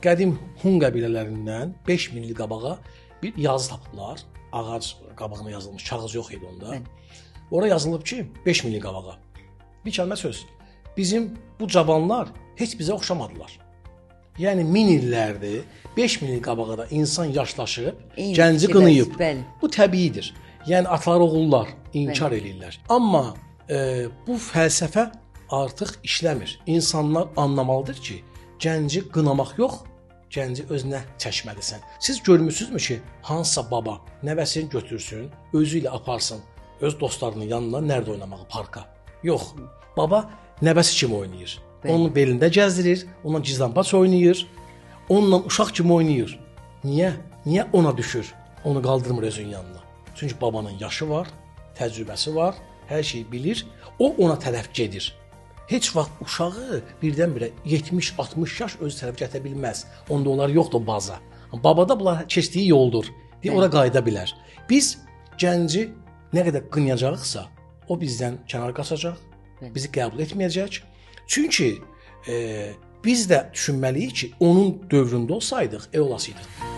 qədim Hun qəbilələrindən 5000 il qabağa bir yazı tapıblar. Ağac qabığına yazılmış, kağız yox idi onda. Ora yazılıb ki, 5000 il qabağa. Bir kəlmə söz. Bizim bu cavanlar heç bizə oxşamadılar. Yəni 1000 illərdir, 5000 il qabağa da insan yaşlaşıb, gənci qınayıb. Bu təbiidir. Yəni atalar, oğullar inkar eləyirlər. Amma bu fəlsəfə artıq işləmir. İnsanlar anlamalıdır ki, gənci qınamaq yox, gənci özünə çəkməlisən. Siz görmüsünüzmü ki, hansısa baba nəvəsini götürsün, özü ilə aparsın öz dostlarının yanına nərdə oynamağı, parka. Yox, baba nəvəsi kimi oynayır. Onun belində gəzdirir, onunla gizlambaç oynayır, onunla uşaq kimi oynayır. Niyə? Niyə ona düşür? Onu qaldırmır özünün yanına. Çünki babanın yaşı var, təcrübəsi var, hər şeyi bilir, o ona tərəf gedir. Heç vaxt uşağı birdən-birə 70-60 yaş öz tərəf gətirə bilməz. Onda onlar yoxdur baza. Babada bunlar keçdiyi yoldur. Deyə ora qayıda bilər. Biz gənci nə qədər qınayacaqsa, o bizdən kənar qaçacaq, bizi qəbul etməyəcək. Çünki biz də düşünməliyik ki, onun dövründə olsaydıq, olasıydıq.